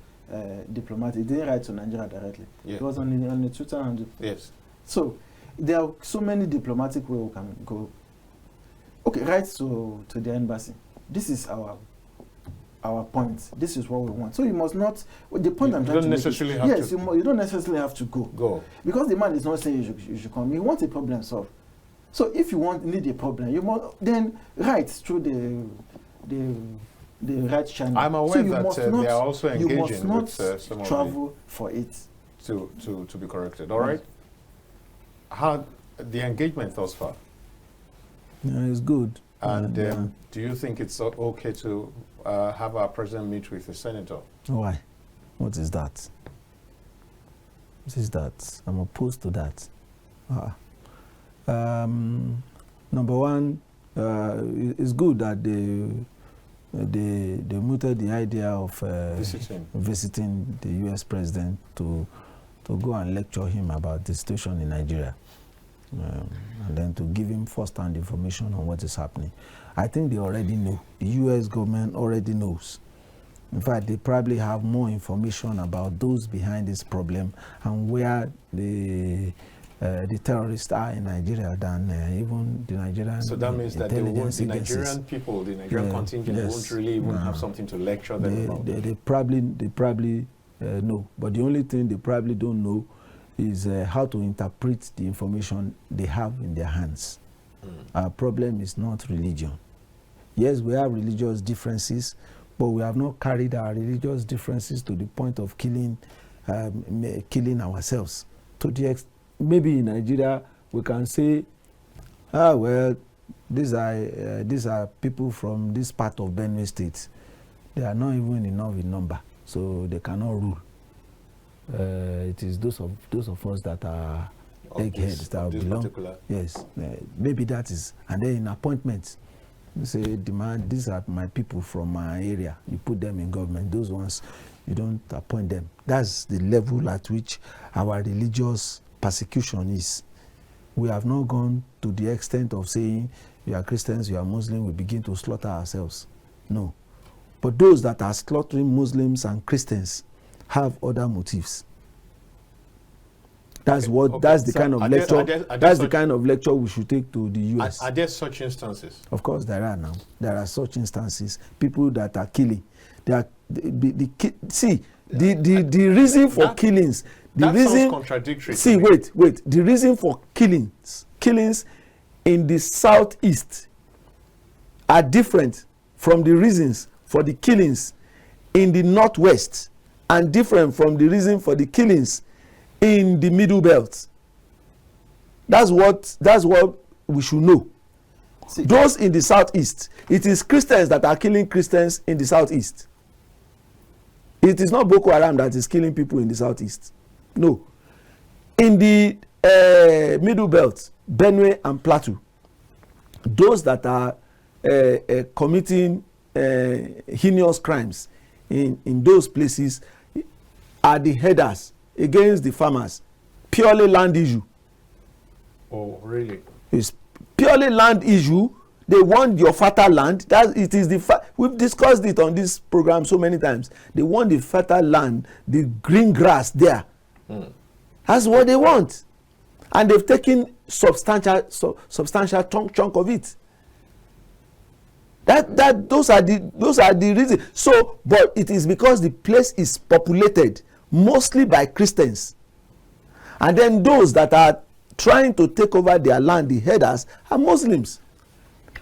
diplomatic. He didn't write to Nigeria directly. Yeah. It was on the Twitter and yes. So there are so many diplomatic ways we can go. Okay, write to the embassy. This is our point. This is what we want. So you must not. The point I'm trying to make is, yes, you don't necessarily have to go because the man is not saying you should come. You want a problem solved. So if you need a problem, you must then write through the right channel. I'm aware that they are also engaging with some of travel for it to be corrected. All right. How the engagement thus far? Yeah, it's good. And do you think it's okay to have our president meet with the senator? Why? What is that? What is that? I'm opposed to that. Number one, it's good that they mooted the idea of visiting the U.S. president to go and lecture him about the situation in Nigeria. And then to give him first-hand information on what is happening. I think they already know. The U.S. government already knows. In fact, they probably have more information about those behind this problem and where the terrorists are in Nigeria than even the Nigerian. So that means that the Nigerian people, the Nigerian contingent, won't really even have something to lecture them about. They probably know. But the only thing they probably don't know is how to interpret the information they have in their hands. Our problem is not religion. Yes, we have religious differences, but we have not carried our religious differences to the point of killing ourselves. Maybe in Nigeria we can say, well, these are people from this part of Benue State. They are not even enough in number, so they cannot rule. It is those of us that are eggheads that belong. Yes, maybe that is. And then in appointments, you say, demand, these are my people from my area. You put them in government. Those ones, you don't appoint them. That's the level at which our religious persecution is. We have not gone to the extent of saying, you are Christians, you are Muslim, we begin to slaughter ourselves. No. But those that are slaughtering Muslims and Christians have other motives. That's the kind of lecture. That's the kind of lecture we should take to the U.S. Are there such instances? Of course, there are now. There are such instances. People that are killing. They are the reason for killings. That sounds contradictory. See, wait. The reason for killings in the southeast are different from the reasons for the killings in the northwest, and different from the reason for the killings in the middle belt. That's what we should know. See, those in the southeast, it is Christians that are killing Christians in the southeast. It is not Boko Haram that is killing people in the southeast. No. In the middle belt, Benue and Plateau, those that are committing heinous crimes in those places are the headers against the farmers. Purely land issue. Oh, really? It's purely land issue. They want your fertile land. That it is we've discussed it on this program so many times. They want the fertile land, the green grass there. That's what they want, and they've taken substantial chunk of it. Those are the reasons. So, but it is because the place is populated mostly by Christians, and then those that are trying to take over their land, the headers, are Muslims.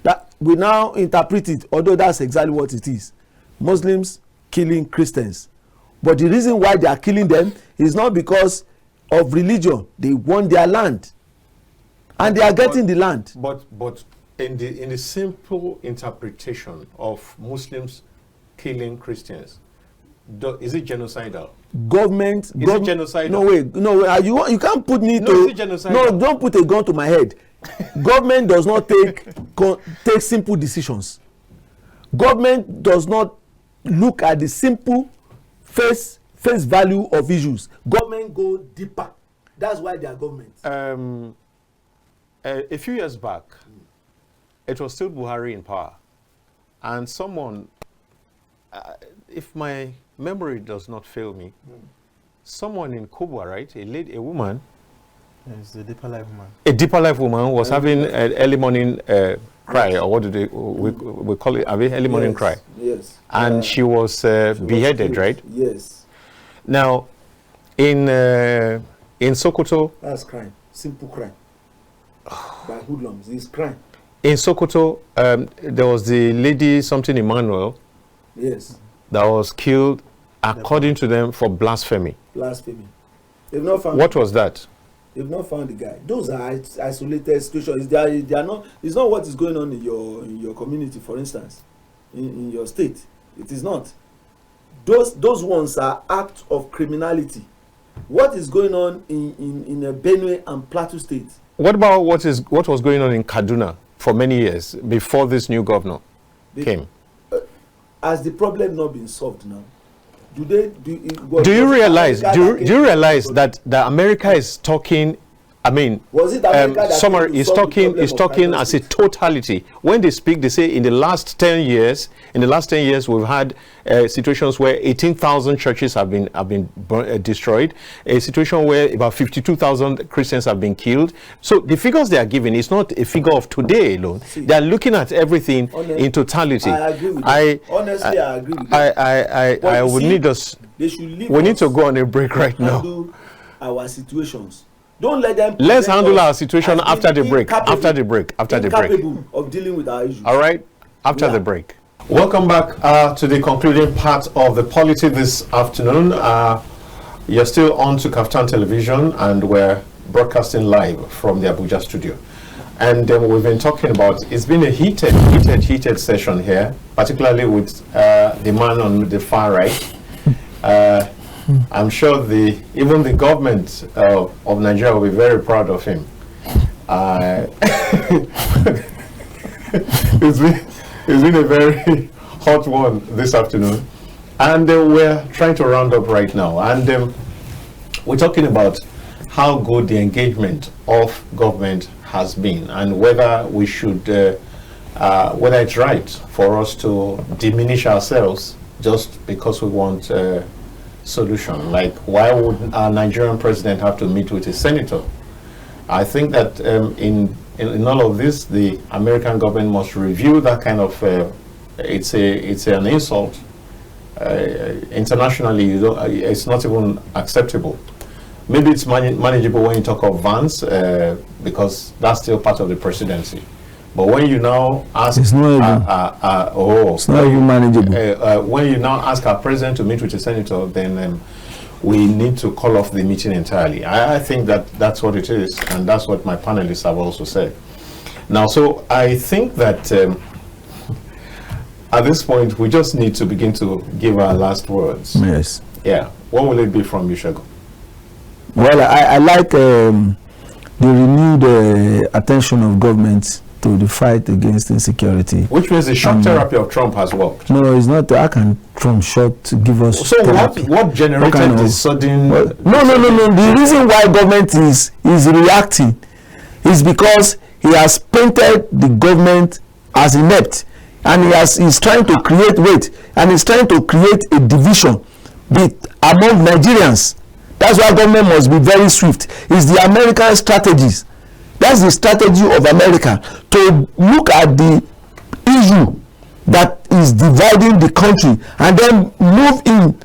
That we now interpret it, although that's exactly what it is. Muslims killing Christians. But the reason why they are killing them is not because of religion. They want their land, and they are getting the land. But in the simple interpretation of Muslims killing Christians, is it genocidal? Government is it genocidal? No, you can't put me no, to. Is it genocidal? No, don't put a gun to my head. Government does not take simple decisions. Government does not look at the simple face value of issues. Government go deeper. That's why they are government. A few years back, it was still Buhari in power, and someone, if my memory does not fail me, someone in Kubwa, right, a woman. Yes, a deeper life woman. A deeper life woman was having an early morning cry, or what do we call it? Early morning cry. Yes. And she was beheaded, right? Yes. Now, in Sokoto. That's crime. Simple crime. By hoodlums, it's crime. In Sokoto, there was the lady, something Emmanuel. Yes. That was killed, according to them, for blasphemy. Blasphemy. They've not found. What was that? They've not found the guy. Those are isolated situations. They are not. It's not what is going on in your community, for instance, in your state. It is not. Those ones are acts of criminality. What is going on in Benue and Plateau State? What about what was going on in Kaduna for many years before this new governor came? Has the problem not been solved now? Do you realize that America is talking? I mean, was it America summary is talking as a totality. When they speak, they say in the last 10 years, we've had situations where 18,000 churches have been destroyed, a situation where about 52,000 Christians have been killed. So the figures they are giving is not a figure of today alone. They are looking at everything in totality. I agree with that. Honestly, I agree with that. I would need us. They should leave we need to go on a break right now. Handle our situations. Don't let them. Let's handle our situation after the break. After the break. Incapable of dealing with our issues. All right. After the break. Welcome back to the concluding part of the polity this afternoon. You're still on to Kaftan Television, and we're broadcasting live from the Abuja studio. And we've been talking about. It's been a heated session here, particularly with the man on the far right. I'm sure even the government of Nigeria will be very proud of him. It's been a very hot one this afternoon, and we're trying to round up right now. And we're talking about how good the engagement of government has been, and whether we should, whether it's right for us to diminish ourselves just because we want solution. Like, why would our Nigerian president have to meet with a senator? I think that in all of this, the American government must review that kind of. It's an insult. Internationally, it's not even acceptable. Maybe it's manageable when you talk of Vance, because that's still part of the presidency. But when you now ask, it's not even manageable. When you now ask our president to meet with a senator, then we need to call off the meeting entirely. I think that's what it is, and that's what my panelists have also said. Now, so I think that at this point we just need to begin to give our last words. Yes. Yeah. What will it be from you, Shago? Well, I like the renewed attention of government to the fight against insecurity. Which means the shock therapy of Trump has worked. No, it's not. How can Trump give us so therapy? What generated this sudden... No. The reason why government is reacting is because he has painted the government as inept, and he's trying to create a division among Nigerians. That's why government must be very swift. It's the American strategies. That's the strategy of America, to look at the issue that is dividing the country and then move into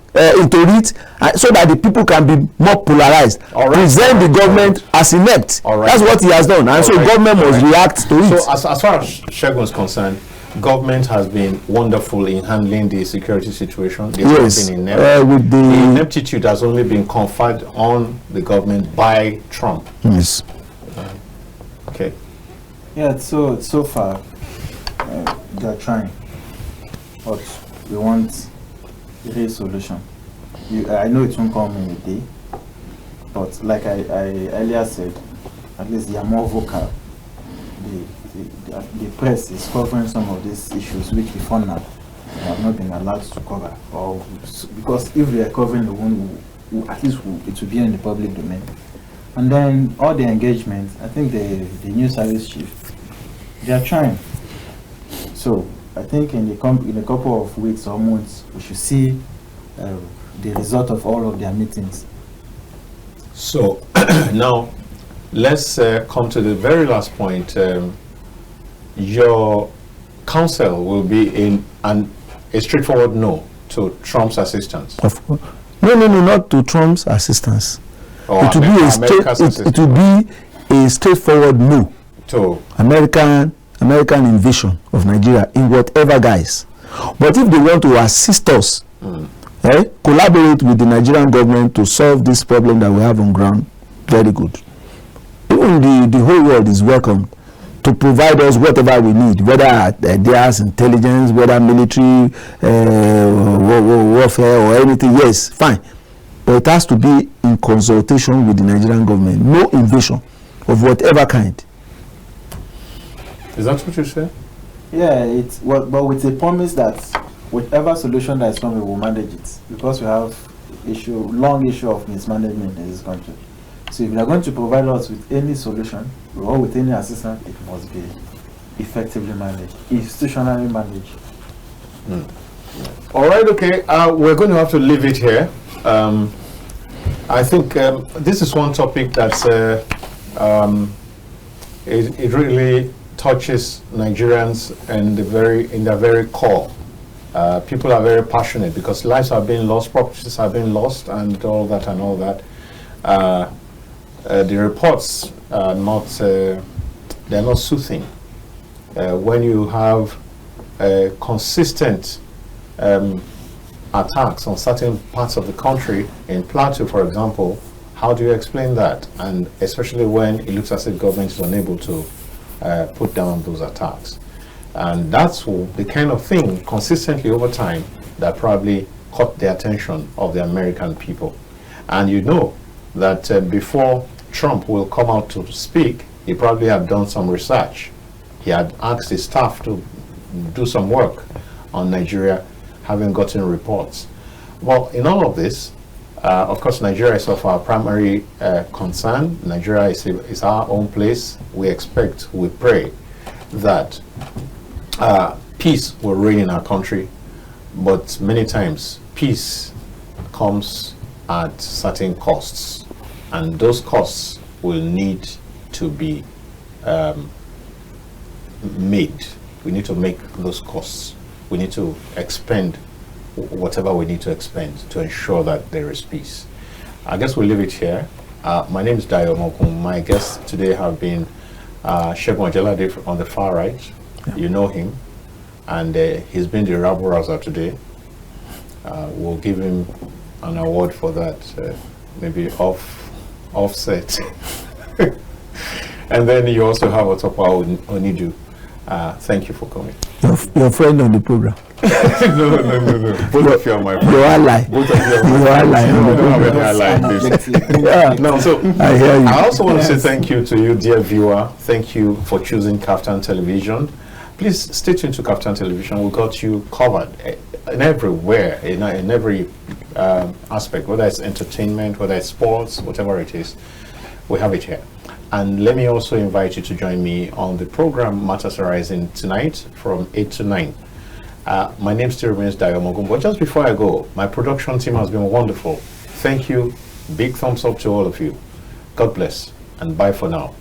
it, so that the people can be more polarized. Present the government as inept. That's what he has done, and so government must react to it. So as far as Segun is concerned, government has been wonderful in handling the security situation. Yes, been inept. With the ineptitude has only been conferred on the government by Trump. Yes. Okay. Yeah, so far they are trying, but we want a real solution. I know it won't come in a day, but like I earlier said, at least they are more vocal. The press is covering some of these issues which before now they have not been allowed to cover, or because if they are covering the one, at least it will be in the public domain. And then all the engagement, I think the new service chief, they are trying. So I think in a couple of weeks or months, we should see the result of all of their meetings. So now let's come to the very last point. Your counsel will be in a straightforward no to Trump's assistance. Of course. No, not to Trump's assistance. It will be a straightforward no to American invasion of Nigeria in whatever guise. But if they want to assist us, collaborate with the Nigerian government to solve this problem that we have on ground, very good. Even the whole world is welcome to provide us whatever we need, whether there's intelligence, whether military warfare or anything. Yes, fine. But it has to be in consultation with the Nigerian government. No invasion of whatever kind. Is that what you say? Yeah, but with a promise that whatever solution that is coming, we will manage it, because we have long issue of mismanagement in this country. So if they are going to provide us with any solution or with any assistance, it must be effectively managed, institutionally managed. All right, okay. We're going to have to leave it here. I think this is one topic that's it really touches Nigerians in their very core. People are very passionate because lives are being lost, properties are being lost, and all that. The reports are not they're not soothing. When you have consistent attacks on certain parts of the country, in Plateau, for example, how do you explain that? And especially when it looks as if government is unable to put down those attacks. And that's the kind of thing consistently over time that probably caught the attention of the American people. And you know that before Trump will come out to speak, he probably had done some research. He had asked his staff to do some work on Nigeria, having gotten reports. Well, in all of this, of course, Nigeria is of our primary concern. Nigeria is our own place. We expect, we pray that peace will reign in our country, but many times peace comes at certain costs, and those costs will need to be made. We need to make those costs. We need to expend whatever we need to expend to ensure that there is peace. I guess we'll leave it here. My name is Dayo Mokun. My guests today have been Segun Ojelade on the far right. Yeah. You know him, and he's been the rabble rouser today. We'll give him an award for that, maybe offset. And then you also have Otopa Oniju. Thank you for coming. Your friend on the program. No. Both of you are my friends. Your ally. Both of you are my Your ally. friends. You don't have any ally in this. Yeah. No, so I hear you. I also want to say thank you to you, dear viewer. Thank you for choosing Kaftan Television. Please stay tuned to Kaftan Television. We got you covered in everywhere, in every aspect, whether it's entertainment, whether it's sports, whatever it is, we have it here. And let me also invite you to join me on the program Matters Arising tonight from 8 to 9. My name still remains Dayo Mogum, but just before I go, my production team has been wonderful. Thank you. Big thumbs up to all of you. God bless, and bye for now.